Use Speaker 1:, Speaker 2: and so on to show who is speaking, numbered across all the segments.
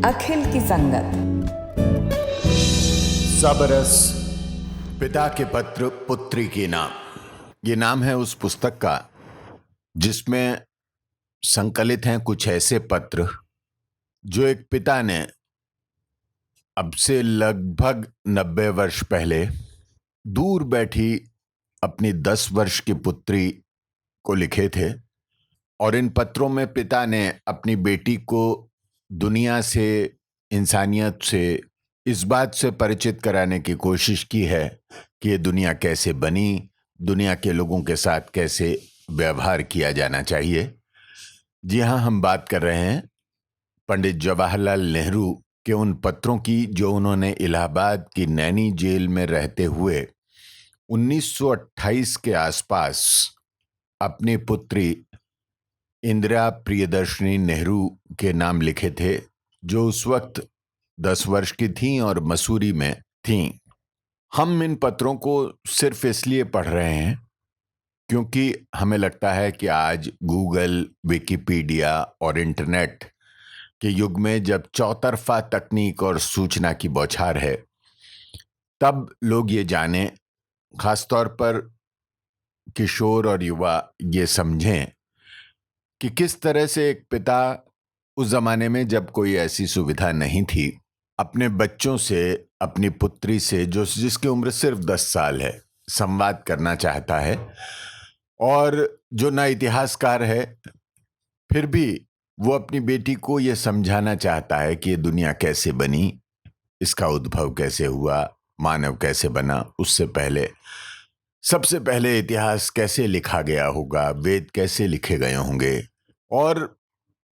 Speaker 1: अखिल की संगत।
Speaker 2: सबरस पिता के पत्र पुत्री के नाम, ये नाम है उस पुस्तक का जिसमें संकलित हैं कुछ ऐसे पत्र जो एक पिता ने अब से लगभग 90 वर्ष पहले दूर बैठी अपनी 10 वर्ष की पुत्री को लिखे थे। और इन पत्रों में पिता ने अपनी बेटी को दुनिया से, इंसानियत से, इस बात से परिचित कराने की कोशिश की है कि ये दुनिया कैसे बनी, दुनिया के लोगों के साथ कैसे व्यवहार किया जाना चाहिए। जी हाँ, हम बात कर रहे हैं पंडित जवाहरलाल नेहरू के उन पत्रों की जो उन्होंने इलाहाबाद की नैनी जेल में रहते हुए 1928 के आसपास अपनी पुत्री इंदिरा प्रियदर्शनी नेहरू के नाम लिखे थे, जो उस वक्त 10 वर्ष की थीं और मसूरी में थीं। हम इन पत्रों को सिर्फ इसलिए पढ़ रहे हैं क्योंकि हमें लगता है कि आज गूगल, विकिपीडिया और इंटरनेट के युग में जब चौतरफा तकनीक और सूचना की बौछार है, तब लोग ये जानें, खासतौर पर किशोर और युवा ये समझें कि किस तरह से एक पिता उस जमाने में जब कोई ऐसी सुविधा नहीं थी, अपने बच्चों से, अपनी पुत्री से जिसकी उम्र सिर्फ 10 साल है, संवाद करना चाहता है। और जो ना इतिहासकार है, फिर भी वो अपनी बेटी को ये समझाना चाहता है कि ये दुनिया कैसे बनी, इसका उद्भव कैसे हुआ, मानव कैसे बना, उससे पहले सबसे पहले इतिहास कैसे लिखा गया होगा, वेद कैसे लिखे गए होंगे। और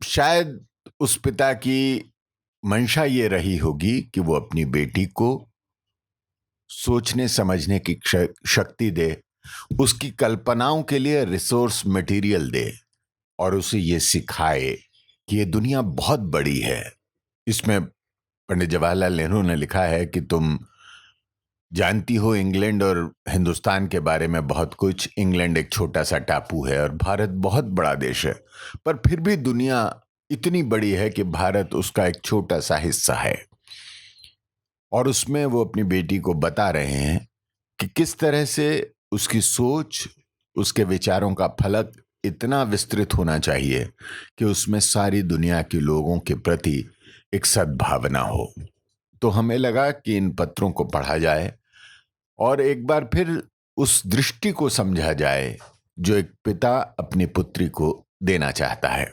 Speaker 2: शायद उस पिता की मंशा ये रही होगी कि वो अपनी बेटी को सोचने समझने की शक्ति दे, उसकी कल्पनाओं के लिए रिसोर्स मटेरियल दे और उसे ये सिखाए कि ये दुनिया बहुत बड़ी है। इसमें पंडित जवाहरलाल नेहरू ने लिखा है कि तुम जानती हो इंग्लैंड और हिंदुस्तान के बारे में बहुत कुछ। इंग्लैंड एक छोटा सा टापू है और भारत बहुत बड़ा देश है, पर फिर भी दुनिया इतनी बड़ी है कि भारत उसका एक छोटा सा हिस्सा है। और उसमें वो अपनी बेटी को बता रहे हैं कि किस तरह से उसकी सोच, उसके विचारों का फलक इतना विस्तृत होना चाहिए कि उसमें सारी दुनिया के लोगों के प्रति एक सद्भावना हो। तो हमें लगा कि इन पत्रों को पढ़ा जाए और एक बार फिर उस दृष्टि को समझा जाए जो एक पिता अपनी पुत्री को देना चाहता है।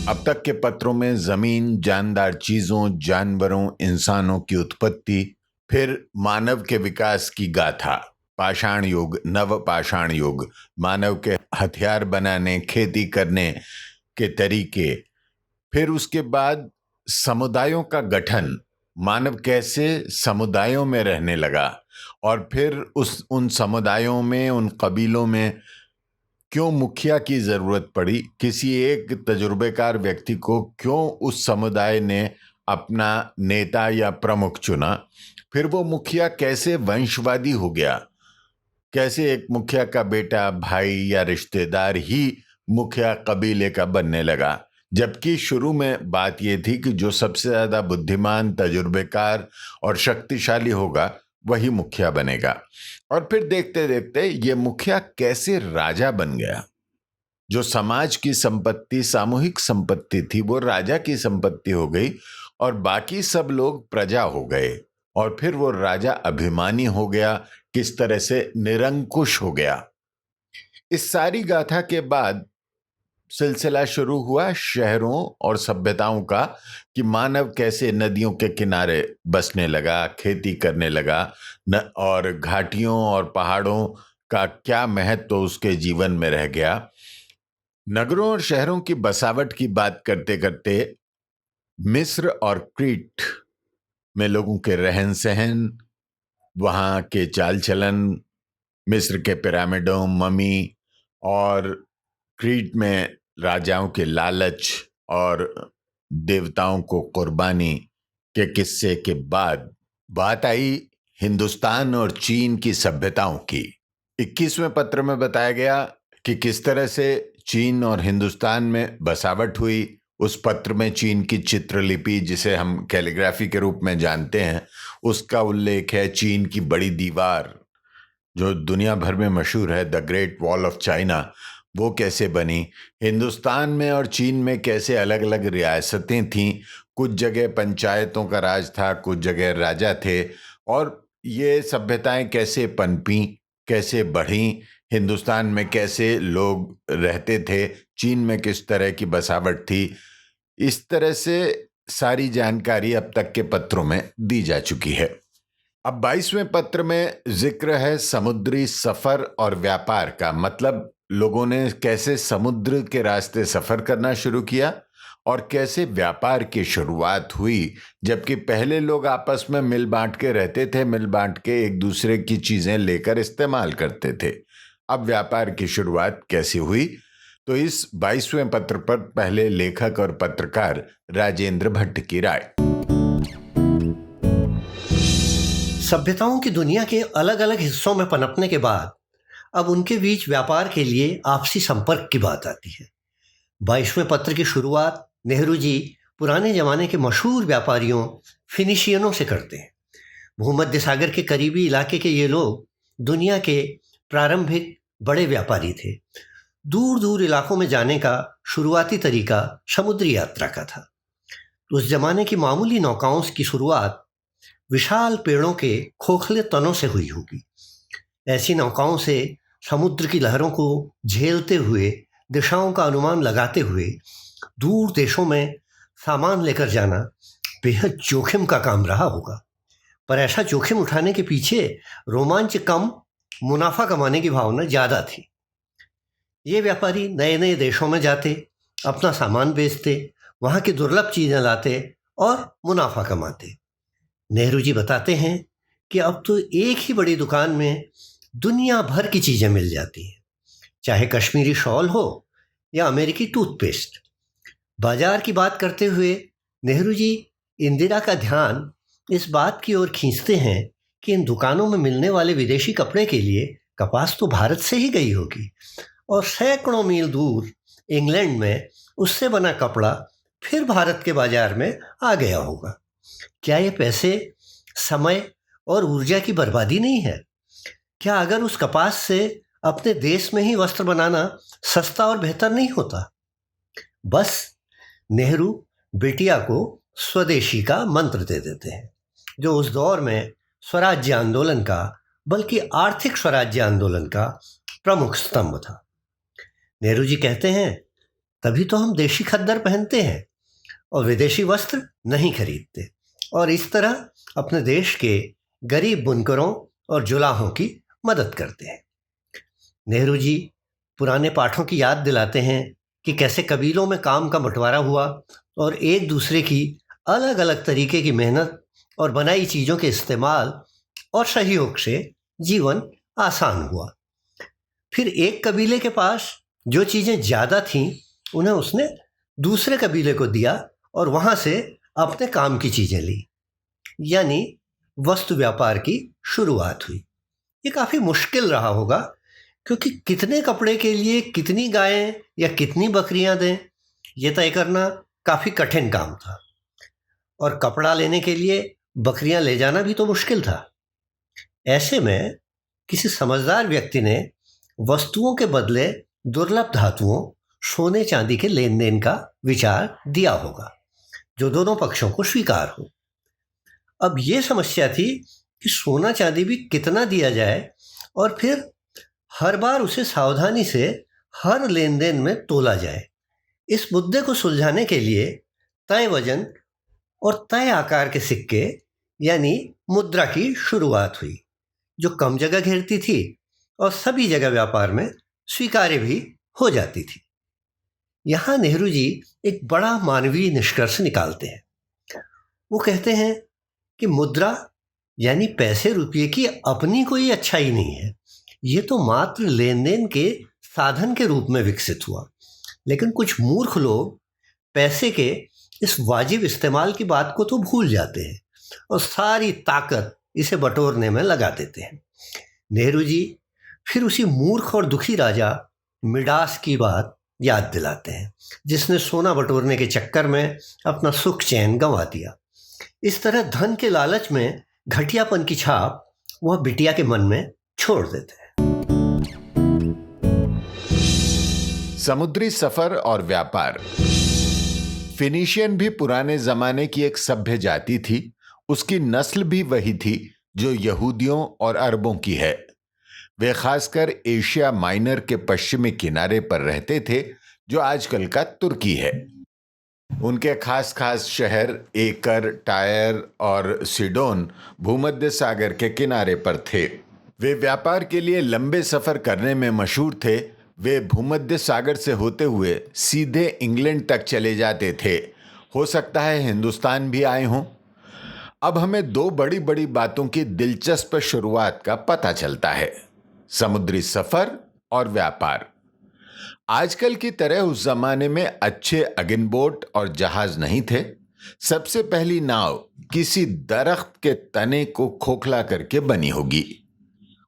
Speaker 2: अब तक के पत्रों में जमीन, जानदार चीजों, जानवरों, इंसानों की उत्पत्ति, फिर मानव के विकास की गाथा, पाषाण युग, नव पाषाण युग, मानव के हथियार बनाने, खेती करने के तरीके, फिर उसके बाद समुदायों का गठन, मानव कैसे समुदायों में रहने लगा, और फिर उन समुदायों में, उन कबीलों में क्यों मुखिया की जरूरत पड़ी, किसी एक तजुर्बेकार व्यक्ति को क्यों उस समुदाय ने अपना नेता या प्रमुख चुना, फिर वो मुखिया कैसे वंशवादी हो गया, कैसे एक मुखिया का बेटा, भाई या रिश्तेदार ही मुखिया कबीले का बनने लगा, जबकि शुरू में बात ये थी कि जो सबसे ज्यादा बुद्धिमान, तजुर्बेकार और शक्तिशाली होगा वही मुखिया बनेगा। और फिर देखते देखते ये मुखिया कैसे राजा बन गया। जो समाज की संपत्ति, सामूहिक संपत्ति थी, वो राजा की संपत्ति हो गई और बाकी सब लोग प्रजा हो गए। और फिर वो राजा अभिमानी हो गया, किस तरह से निरंकुश हो गया। इस सारी गाथा के बाद सिलसिला शुरू हुआ शहरों और सभ्यताओं का, कि मानव कैसे नदियों के किनारे बसने लगा, खेती करने लगा, और घाटियों और पहाड़ों का क्या महत्व उसके जीवन में रह गया। नगरों और शहरों की बसावट की बात करते करते मिस्र और क्रीट में लोगों के रहन सहन, वहाँ के चाल चलन, मिस्र के पिरामिडों, ममी, और क्रीट में राजाओं के लालच और देवताओं को कुर्बानी के किस्से के बाद बात आई हिंदुस्तान और चीन की सभ्यताओं की। 21वें पत्र में बताया गया कि किस तरह से चीन और हिंदुस्तान में बसावट हुई, उस पत्र में चीन की चित्रलिपि, जिसे हम कैलीग्राफी के रूप में जानते हैं, उसका उल्लेख है। चीन की बड़ी दीवार, जो दुनिया भर में मशहूर है, the great wall of China, वो कैसे बनी। हिंदुस्तान में और चीन में कैसे अलग अलग रियासतें थीं, कुछ जगह पंचायतों का राज था, कुछ जगह राजा थे, और ये सभ्यताएं कैसे पनपीं, कैसे बढ़ीं, हिंदुस्तान में कैसे लोग रहते थे, चीन में किस तरह की बसावट थी। इस तरह से सारी जानकारी अब तक के पत्रों में दी जा चुकी है। अब 22वें पत्र में जिक्र है समुद्री सफर और व्यापार का। मतलब लोगों ने कैसे समुद्र के रास्ते सफर करना शुरू किया और कैसे व्यापार की शुरुआत हुई। जबकि पहले लोग आपस में मिल बांट के रहते थे, मिल बांट के एक दूसरे की चीजें लेकर इस्तेमाल करते थे। अब व्यापार की शुरुआत कैसे हुई, तो इस 22वें पत्र पर पहले लेखक और पत्रकार राजेंद्र भट्ट की राय।
Speaker 1: सभ्यताओं की दुनिया के अलग अलग हिस्सों में पनपने के बाद अब उनके बीच व्यापार के लिए आपसी संपर्क की बात आती है। 22वें पत्र की शुरुआत नेहरू जी पुराने जमाने के मशहूर व्यापारियों फिनिशियनों से करते हैं। भूमध्य सागर के करीबी इलाके के ये लोग दुनिया के प्रारंभिक बड़े व्यापारी थे। दूर दूर इलाकों में जाने का शुरुआती तरीका समुद्री यात्रा का था। उस जमाने की मामूली नौकाओं की शुरुआत विशाल पेड़ों के खोखले तनों से हुई होगी। ऐसी नौकाओं से समुद्र की लहरों को झेलते हुए, दिशाओं का अनुमान लगाते हुए दूर देशों में सामान लेकर जाना बेहद जोखिम का काम रहा होगा। पर ऐसा जोखिम उठाने के पीछे रोमांच कम, मुनाफा कमाने की भावना ज़्यादा थी। ये व्यापारी नए नए देशों में जाते, अपना सामान बेचते, वहाँ की दुर्लभ चीज़ें लाते और मुनाफा कमाते। नेहरू जी बताते हैं कि अब तो एक ही बड़ी दुकान में दुनिया भर की चीज़ें मिल जाती हैं, चाहे कश्मीरी शॉल हो या अमेरिकी टूथपेस्ट। बाजार की बात करते हुए नेहरू जी इंदिरा का ध्यान इस बात की ओर खींचते हैं कि इन दुकानों में मिलने वाले विदेशी कपड़े के लिए कपास तो भारत से ही गई होगी और सैकड़ों मील दूर इंग्लैंड में उससे बना कपड़ा फिर भारत के बाजार में आ गया होगा। क्या ये पैसे, समय और ऊर्जा की बर्बादी नहीं है? क्या अगर उस कपास से अपने देश में ही वस्त्र बनाना सस्ता और बेहतर नहीं होता? बस नेहरू बेटिया को स्वदेशी का मंत्र दे देते हैं, जो उस दौर में स्वराज्य आंदोलन का, बल्कि आर्थिक स्वराज्य आंदोलन का प्रमुख स्तंभ था। नेहरू जी कहते हैं, तभी तो हम देशी खद्दर पहनते हैं और विदेशी वस्त्र नहीं खरीदते, और इस तरह अपने देश के गरीब बुनकरों और जुलाहों की मदद करते हैं। नेहरू जी पुराने पाठों की याद दिलाते हैं कि कैसे कबीलों में काम का बंटवारा हुआ और एक दूसरे की अलग अलग तरीके की मेहनत और बनाई चीज़ों के इस्तेमाल और सहयोग से जीवन आसान हुआ। फिर एक कबीले के पास जो चीज़ें ज़्यादा थीं, उन्हें उसने दूसरे कबीले को दिया और वहाँ से अपने काम की चीज़ें ली, यानी वस्तु व्यापार की शुरुआत हुई। ये काफ़ी मुश्किल रहा होगा, क्योंकि कितने कपड़े के लिए कितनी गायें या कितनी बकरियां दें, ये तय करना काफ़ी कठिन काम था, और कपड़ा लेने के लिए बकरियां ले जाना भी तो मुश्किल था। ऐसे में किसी समझदार व्यक्ति ने वस्तुओं के बदले दुर्लभ धातुओं, सोने चांदी के लेन देन का विचार दिया होगा, जो दोनों पक्षों को स्वीकार हो। अब ये समस्या थी कि सोना चांदी भी कितना दिया जाए और फिर हर बार उसे सावधानी से हर लेन देन में तोला जाए। इस मुद्दे को सुलझाने के लिए तय वजन और तय आकार के सिक्के यानी मुद्रा की शुरुआत हुई, जो कम जगह घेरती थी और सभी जगह व्यापार में स्वीकार्य भी हो जाती थी। यहाँ नेहरू जी एक बड़ा मानवीय निष्कर्ष निकालते हैं। वो कहते हैं कि मुद्रा यानी पैसे रुपये की अपनी कोई अच्छाई नहीं है, ये तो मात्र लेन देन के साधन के रूप में विकसित हुआ। लेकिन कुछ मूर्ख लोग पैसे के इस वाजिब इस्तेमाल की बात को तो भूल जाते हैं और सारी ताकत इसे बटोरने में लगा देते हैं। नेहरू जी फिर उसी मूर्ख और दुखी राजा मिडास की बात याद दिलाते हैं, जिसने सोना बटोरने के चक्कर में अपना सुख चैन गंवा दिया। इस तरह धन के लालच में घटियापन की छाप वह बिटिया के मन में छोड़ देते हैं।
Speaker 2: समुद्री सफर और व्यापार। फिनिशियन भी पुराने जमाने की एक सभ्य जाति थी। उसकी नस्ल भी वही थी जो यहूदियों और अरबों की है। वे खासकर एशिया माइनर के पश्चिमी किनारे पर रहते थे, जो आजकल का तुर्की है। उनके खास खास शहर एकर, टायर और सिडोन भूमध्य सागर के किनारे पर थे। वे व्यापार के लिए लंबे सफर करने में मशहूर थे। वे भूमध्य सागर से होते हुए सीधे इंग्लैंड तक चले जाते थे। हो सकता है हिंदुस्तान भी आए हों। अब हमें दो बड़ी बड़ी बातों की दिलचस्प शुरुआत का पता चलता है: समुद्री सफर और व्यापार। आजकल की तरह उस जमाने में अच्छे अगिनबोट और जहाज नहीं थे। सबसे पहली नाव किसी दरख्त के तने को खोखला करके बनी होगी।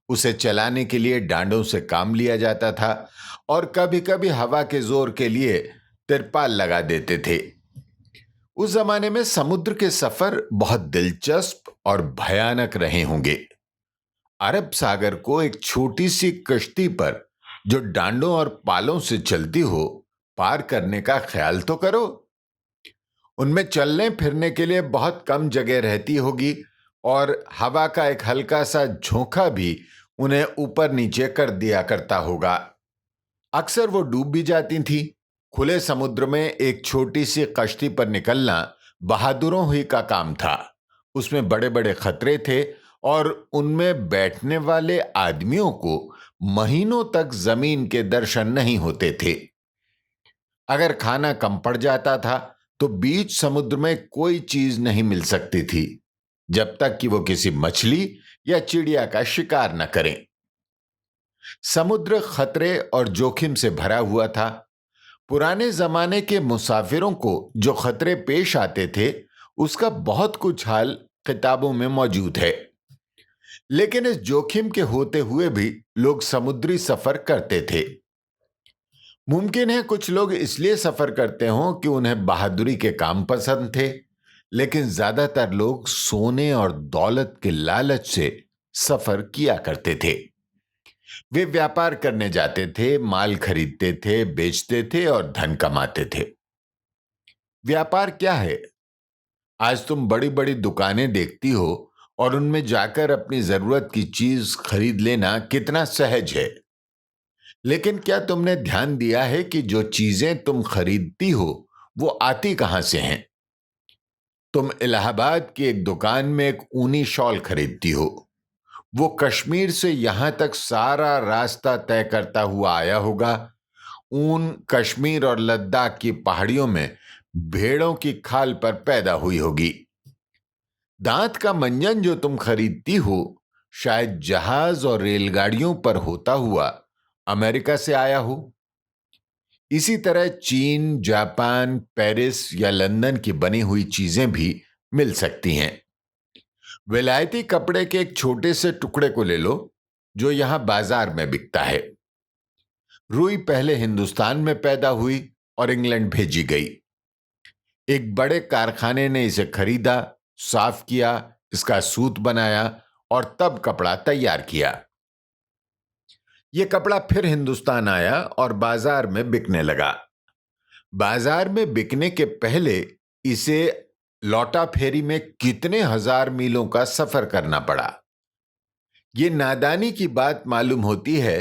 Speaker 2: उसे चलाने के लिए डांडों से काम लिया जाता था और कभी कभी हवा के जोर के लिए तिरपाल लगा देते थे। उस जमाने में समुद्र के सफर बहुत दिलचस्प और भयानक रहे होंगे। अरब सागर को एक छोटी सी कश्ती पर, जो डांडों और पालों से चलती हो, पार करने का ख्याल तो करो। उनमें चलने फिरने के लिए बहुत कम जगह रहती होगी और हवा का एक हल्का सा झोंका भी उन्हें ऊपर नीचे कर दिया करता होगा। अक्सर वो डूब भी जाती थी। खुले समुद्र में एक छोटी सी कश्ती पर निकलना बहादुरों ही का काम था। उसमें बड़े बड़े खतरे थे और उनमें बैठने वाले आदमियों को महीनों तक जमीन के दर्शन नहीं होते थे। अगर खाना कम पड़ जाता था तो बीच समुद्र में कोई चीज नहीं मिल सकती थी, जब तक कि वो किसी मछली या चिड़िया का शिकार न करें। समुद्र खतरे और जोखिम से भरा हुआ था। पुराने जमाने के मुसाफिरों को जो खतरे पेश आते थे, उसका बहुत कुछ हाल किताबों में मौजूद है। लेकिन इस जोखिम के होते हुए भी लोग समुद्री सफर करते थे। मुमकिन है कुछ लोग इसलिए सफर करते हों कि उन्हें बहादुरी के काम पसंद थे, लेकिन ज्यादातर लोग सोने और दौलत के लालच से सफर किया करते थे। वे व्यापार करने जाते थे, माल खरीदते थे, बेचते थे और धन कमाते थे। व्यापार क्या है? आज तुम बड़ी बड़ी दुकानें देखती हो और उनमें जाकर अपनी जरूरत की चीज खरीद लेना कितना सहज है। लेकिन क्या तुमने ध्यान दिया है कि जो चीजें तुम खरीदती हो वो आती कहां से हैं? तुम इलाहाबाद की एक दुकान में एक ऊनी शॉल खरीदती हो। वो कश्मीर से यहां तक सारा रास्ता तय करता हुआ आया होगा। ऊन कश्मीर और लद्दाख की पहाड़ियों में भेड़ों की खाल पर पैदा हुई होगी। दांत का मंजन जो तुम खरीदती हो, शायद जहाज और रेलगाड़ियों पर होता हुआ अमेरिका से आया हो। इसी तरह चीन, जापान, पेरिस या लंदन की बनी हुई चीजें भी मिल सकती हैं। विलायती कपड़े के एक छोटे से टुकड़े को ले लो जो यहां बाजार में बिकता है। रुई पहले हिंदुस्तान में पैदा हुई और इंग्लैंड भेजी गई। एक बड़े कारखाने ने इसे खरीदा, साफ किया, इसका सूत बनाया और तब कपड़ा तैयार किया। यह कपड़ा फिर हिंदुस्तान आया और बाजार में बिकने लगा। बाजार में बिकने के पहले इसे लौटा फेरी में कितने हजार मीलों का सफर करना पड़ा। यह नादानी की बात मालूम होती है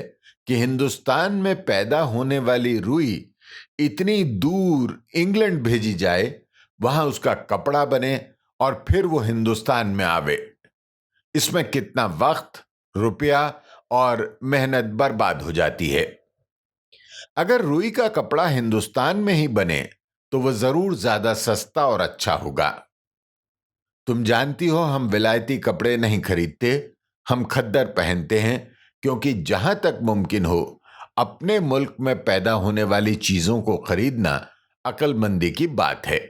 Speaker 2: कि हिंदुस्तान में पैदा होने वाली रुई इतनी दूर इंग्लैंड भेजी जाए, वहां उसका कपड़ा बने और फिर वो हिंदुस्तान में आवे। इसमें कितना वक्त, रुपया और मेहनत बर्बाद हो जाती है। अगर रुई का कपड़ा हिंदुस्तान में ही बने तो वह जरूर ज्यादा सस्ता और अच्छा होगा। तुम जानती हो, हम विलायती कपड़े नहीं खरीदते, हम खद्दर पहनते हैं, क्योंकि जहां तक मुमकिन हो अपने मुल्क में पैदा होने वाली चीजों को खरीदना अक्लमंदी की बात है।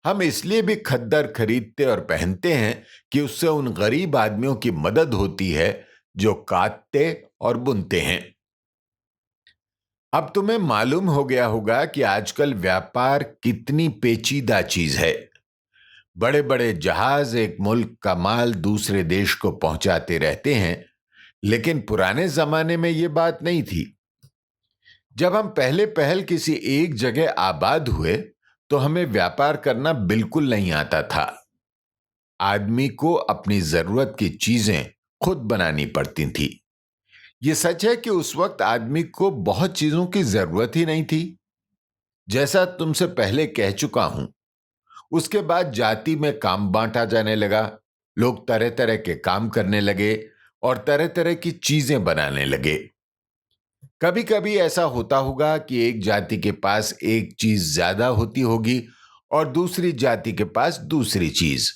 Speaker 2: हम इसलिए भी खद्दर खरीदते और पहनते हैं कि उससे उन गरीब आदमियों की मदद होती है जो काटते और बुनते हैं। अब तुम्हें मालूम हो गया होगा कि आजकल व्यापार कितनी पेचीदा चीज है। बड़े बड़े जहाज एक मुल्क का माल दूसरे देश को पहुंचाते रहते हैं, लेकिन पुराने जमाने में यह बात नहीं थी। जब हम पहले पहल किसी एक जगह आबाद हुए तो हमें व्यापार करना बिल्कुल नहीं आता था। आदमी को अपनी जरूरत की चीजें खुद बनानी पड़ती थी। यह सच है कि उस वक्त आदमी को बहुत चीजों की जरूरत ही नहीं थी। जैसा तुमसे पहले कह चुका हूं, उसके बाद जाति में काम बांटा जाने लगा। लोग तरह तरह के काम करने लगे और तरह तरह की चीजें बनाने लगे। कभी कभी ऐसा होता होगा कि एक जाति के पास एक चीज ज्यादा होती होगी और दूसरी जाति के पास दूसरी चीज।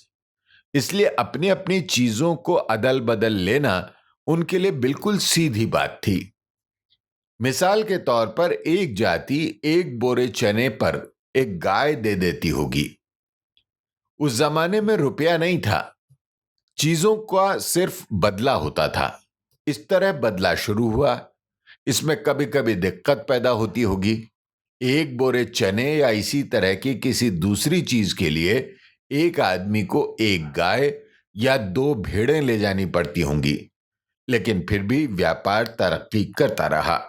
Speaker 2: इसलिए अपनी अपनी चीजों को अदल बदल लेना उनके लिए बिल्कुल सीधी बात थी। मिसाल के तौर पर एक जाति एक बोरे चने पर एक गाय दे देती होगी। उस जमाने में रुपया नहीं था, चीजों का सिर्फ बदला होता था। इस तरह बदला शुरू हुआ। इसमें कभी कभी दिक्कत पैदा होती होगी। एक बोरे चने या इसी तरह की किसी दूसरी चीज के लिए एक आदमी को एक गाय या 2 भेड़ें ले जानी पड़ती होंगी, लेकिन फिर भी व्यापार तरक्की करता रहा।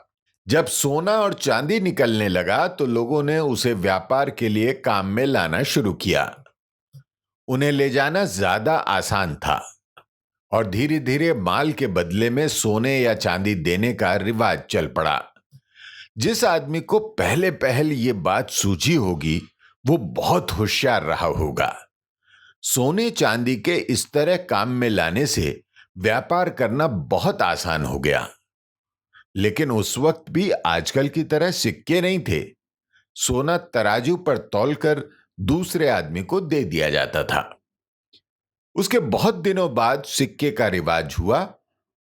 Speaker 2: जब सोना और चांदी निकलने लगा तो लोगों ने उसे व्यापार के लिए काम में लाना शुरू किया। उन्हें ले जाना ज्यादा आसान था और धीरे धीरे माल के बदले में सोने या चांदी देने का रिवाज चल पड़ा। जिस आदमी को पहले पहल ये बात सूझी होगी वो बहुत होशियार रहा होगा। सोने चांदी के इस तरह काम में लाने से व्यापार करना बहुत आसान हो गया। लेकिन उस वक्त भी आजकल की तरह सिक्के नहीं थे। सोना तराजू पर तौलकर दूसरे आदमी को दे दिया जाता था। उसके बहुत दिनों बाद सिक्के का रिवाज हुआ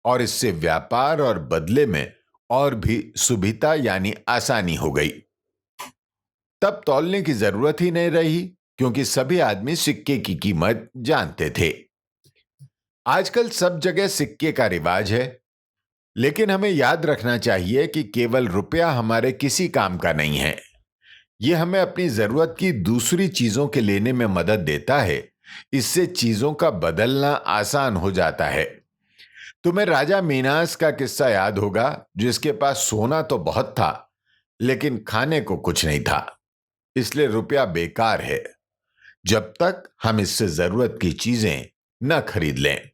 Speaker 2: और इससे व्यापार और बदले में और भी सुविधा यानी आसानी हो गई। तब तौलने की जरूरत ही नहीं रही, क्योंकि सभी आदमी सिक्के की कीमत जानते थे। आजकल सब जगह सिक्के का रिवाज है, लेकिन हमें याद रखना चाहिए कि केवल रुपया हमारे किसी काम का नहीं है। यह हमें अपनी जरूरत की दूसरी चीजों के लेने में मदद देता है। इससे चीजों का बदलना आसान हो जाता है। तुम्हें राजा मीनास का किस्सा याद होगा, जिसके पास सोना तो बहुत था लेकिन खाने को कुछ नहीं था। इसलिए रुपया बेकार है जब तक हम इससे जरूरत की चीजें न खरीद लें।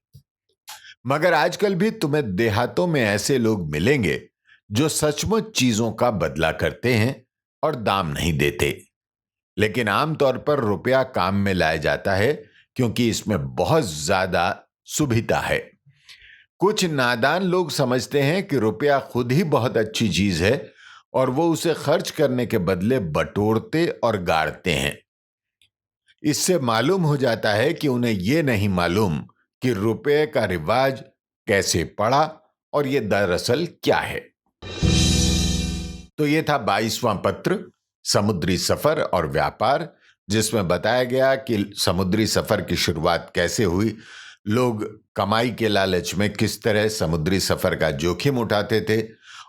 Speaker 2: मगर आजकल भी तुम्हें देहातों में ऐसे लोग मिलेंगे जो सचमुच चीजों का बदला करते हैं और दाम नहीं देते। लेकिन आमतौर पर रुपया काम में लाया जाता है क्योंकि इसमें बहुत ज्यादा सुविधा है। कुछ नादान लोग समझते हैं कि रुपया खुद ही बहुत अच्छी चीज है और वो उसे खर्च करने के बदले बटोरते और गाड़ते हैं। इससे मालूम हो जाता है कि उन्हें यह नहीं मालूम कि रुपये का रिवाज कैसे पड़ा और यह दरअसल क्या है। तो यह था 22वां पत्र, समुद्री सफर और व्यापार, जिसमें बताया गया कि समुद्री सफर की शुरुआत कैसे हुई, लोग कमाई के लालच में किस तरह समुद्री सफर का जोखिम उठाते थे,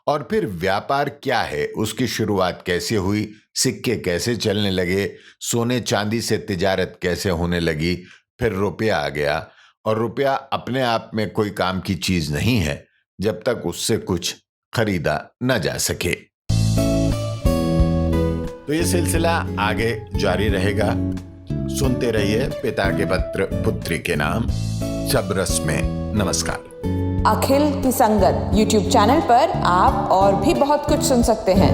Speaker 2: और फिर व्यापार क्या है, उसकी शुरुआत कैसे हुई, सिक्के कैसे चलने लगे, सोने चांदी से तिजारत कैसे होने लगी, फिर रुपया आ गया। और रुपया अपने आप में कोई काम की चीज नहीं है जब तक उससे कुछ खरीदा न जा सके। तो ये सिलसिला आगे जारी रहेगा। सुनते रहिए पिता के पत्र पुत्री के नाम। सब रस में नमस्कार।
Speaker 3: अखिल की संगत YouTube चैनल पर आप और भी बहुत कुछ सुन सकते हैं।